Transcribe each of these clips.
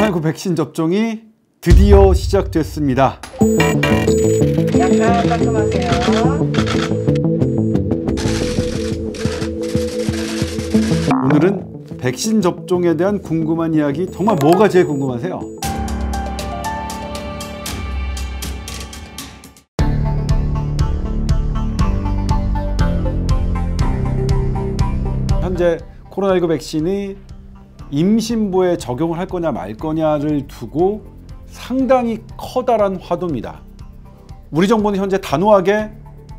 코로나19 백신 접종이 드디어 시작됐습니다. 약간 깔끔하세요. 오늘은 백신 접종에 대한 궁금한 이야기, 정말 뭐가 제일 궁금하세요? 현재 코로나19 백신이 임신부에 적용을 할 거냐 말 거냐를 두고 상당히 커다란 화두입니다. 우리 정부는 현재 단호하게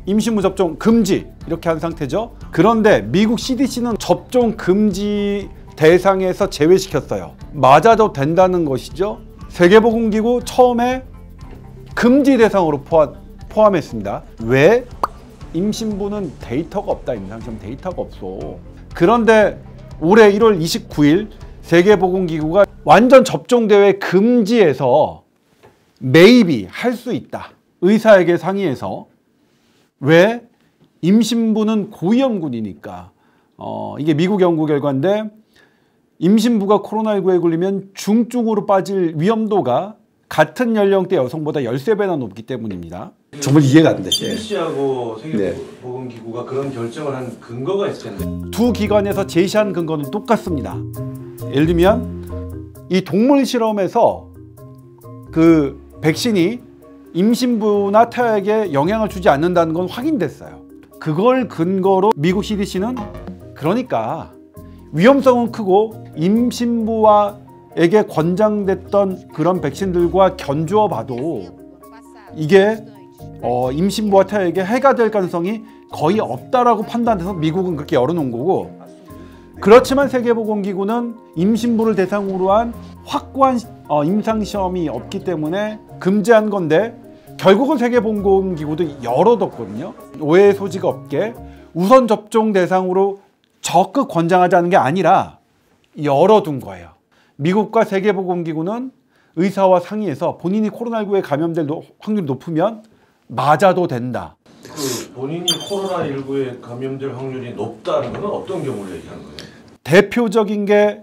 임신부 접종 금지 이렇게 한 상태죠. 그런데 미국 CDC는 접종 금지 대상에서 제외시켰어요. 맞아도 된다는 것이죠. 세계보건기구 처음에 금지 대상으로 포함했습니다. 왜? 임신부는 데이터가 없다. 임상시험 데이터가 없어. 그런데 올해 1월 29일 세계보건기구가 완전 접종대회 금지해서 maybe 할 수 있다. 의사에게 상의해서. 왜? 임신부는 고위험군이니까. 이게 미국 연구 결과인데 임신부가 코로나19에 걸리면 중증으로 빠질 위험도가 같은 연령대 여성보다 13배나 높기 때문입니다. 정말 이해가 안 돼. CDC하고 세계보건기구가 그런 결정을 한 근거가 있을 텐데. 두 기관에서 제시한 근거는 똑같습니다. 예를 들면 이 동물 실험에서 그 백신이 임신부나 태아에게 영향을 주지 않는다는 건 확인됐어요. 그걸 근거로 미국 CDC는 그러니까 위험성은 크고 임신부에게 권장됐던 그런 백신들과 견주어 봐도 이게 임신부와 태아에게 해가 될 가능성이 거의 없다라고 판단해서 미국은 그렇게 열어놓은 거고, 그렇지만 세계보건기구는 임신부를 대상으로 한 확고한 임상시험이 없기 때문에 금지한 건데 결국은 세계보건기구도 열어뒀거든요. 오해의 소지가 없게 우선 접종 대상으로 적극 권장하자는 게 아니라 열어둔 거예요. 미국과 세계보건기구는 의사와 상의해서 본인이 코로나19에 감염될 확률이 높으면 맞아도 된다. 그 본인이 코로나19에 감염될 확률이 높다는 건 어떤 경우를 얘기하는 거예요? 대표적인 게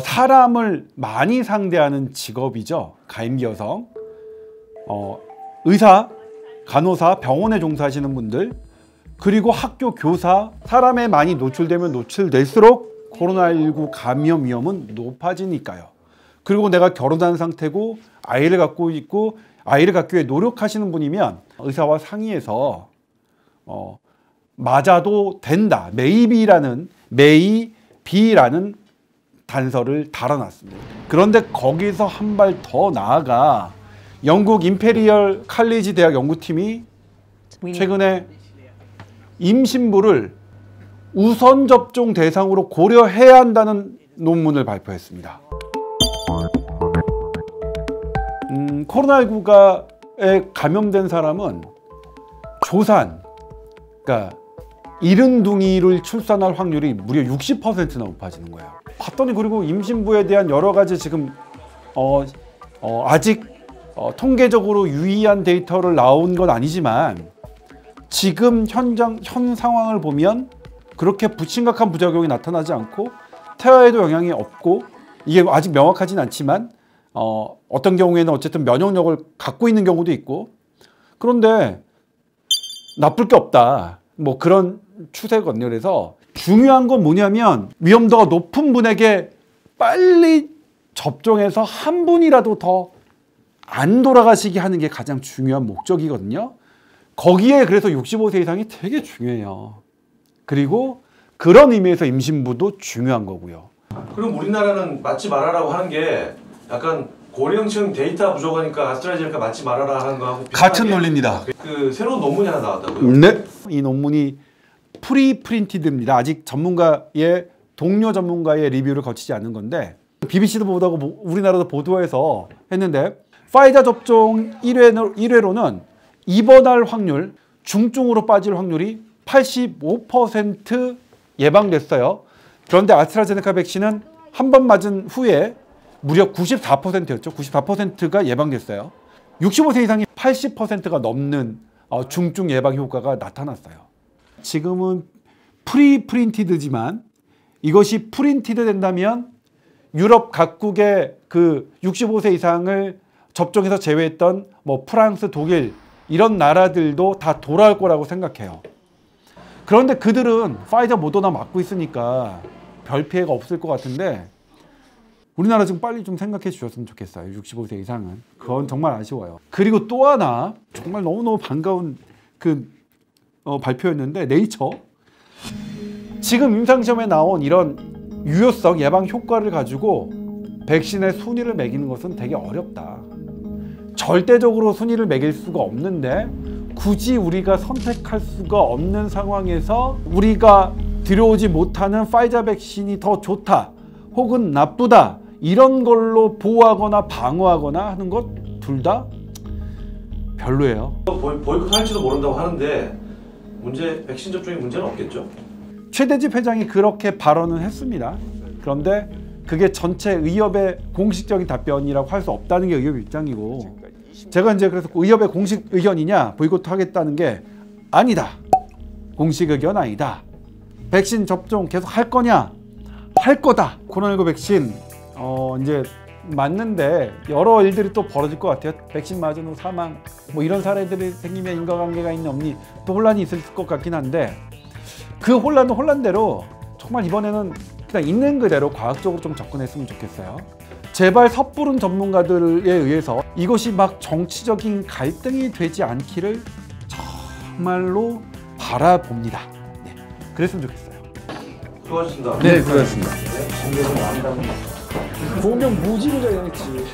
사람을 많이 상대하는 직업이죠. 가임기 여성, 의사, 간호사, 병원에 종사하시는 분들, 그리고 학교 교사, 사람에 많이 노출되면 노출될수록 코로나19 감염 위험은 높아지니까요. 그리고 내가 결혼한 상태고 아이를 갖고 있고 아이를 갖기 위해 노력하시는 분이면 의사와 상의해서 맞아도 된다. maybe라는 단서를 달아놨습니다. 그런데 거기서 한 발 더 나아가 영국 임페리얼 칼리지 대학 연구팀이 최근에 임신부를 우선 접종 대상으로 고려해야 한다는 논문을 발표했습니다. 코로나19에 감염된 사람은 조산, 그러니까 이른둥이를 출산할 확률이 무려 60%나 높아지는 거예요. 봤더니 그리고 임신부에 대한 여러 가지 지금 아직 통계적으로 유의한 데이터를 나온 건 아니지만 지금 현 상황을 보면 그렇게 심각한 부작용이 나타나지 않고 태아에도 영향이 없고, 이게 아직 명확하진 않지만 어떤 경우에는 어쨌든 면역력을 갖고 있는 경우도 있고, 그런데 나쁠 게 없다, 뭐 그런 추세거든요. 그래서 중요한 건 뭐냐면 위험도가 높은 분에게 빨리 접종해서 한 분이라도 더 안 돌아가시게 하는 게 가장 중요한 목적이거든요. 거기에 그래서 65세 이상이 되게 중요해요. 그리고 그런 의미에서 임신부도 중요한 거고요. 그럼 우리나라는 맞지 말아라고 하는 게 약간 고령층 데이터 부족하니까 아스트라제네카 맞지 말아라 하는 거하고 같은 논리입니다. 그 새로운 논문이 하나 나왔다고요? 네. 이 논문이 프리프린티드입니다. 아직 동료 전문가의 리뷰를 거치지 않은 건데 BBC도 보도하고 우리나라도 보도해서 했는데, 파이자 접종 1회로는 입원할 확률, 중증으로 빠질 확률이 85% 예방됐어요. 그런데 아스트라제네카 백신은 한 번 맞은 후에 무려 94%였죠. 94%가 예방됐어요. 65세 이상이 80%가 넘는 중증 예방 효과가 나타났어요. 지금은 프리프린티드지만 이것이 프린티드 된다면 유럽 각국의 그 65세 이상을 접종해서 제외했던 뭐 프랑스, 독일 이런 나라들도 다 돌아올 거라고 생각해요. 그런데 그들은 파이저, 모더나 맞고 있으니까 별 피해가 없을 것 같은데 우리나라 좀 빨리 좀 생각해 주셨으면 좋겠어요. 65세 이상은. 그건 정말 아쉬워요. 그리고 또 하나 정말 너무너무 반가운 그 발표였는데 네이처. 지금 임상시험에 나온 이런 유효성, 예방 효과를 가지고 백신의 순위를 매기는 것은 되게 어렵다. 절대적으로 순위를 매길 수가 없는데 굳이 우리가 선택할 수가 없는 상황에서 우리가 들여오지 못하는 파이자 백신이 더 좋다 혹은 나쁘다 이런 걸로 보호하거나 방어하거나 하는 것 둘 다 별로예요. 보이콧 할지도 모른다고 하는데 백신 접종에 문제는 없겠죠? 최대집 회장이 그렇게 발언은 했습니다. 그런데 그게 전체 의협의 공식적인 답변이라고 할 수 없다는 게 의협 입장이고, 제가 이제 그래서 의협의 공식 의견이냐 보이콧 하겠다는 게 아니다. 공식 의견 아니다. 백신 접종 계속 할 거냐? 할 거다. 코로나19 백신 이제 맞는데 여러 일들이 또 벌어질 것 같아요. 백신 맞은 후 사망 뭐 이런 사례들이 생기면 인과관계가 있는 없니 또 혼란이 있을 것 같긴 한데 그 혼란은 혼란대로 정말 이번에는 그냥 있는 그대로 과학적으로 좀 접근했으면 좋겠어요. 제발 섣부른 전문가들에 의해서 이것이 막 정치적인 갈등이 되지 않기를 정말로 바라봅니다. 네, 그랬으면 좋겠어요. 수고하셨습니다. 네, 수고하셨습니다. 공개는 안 한다고. 보면 무지로 잘했지.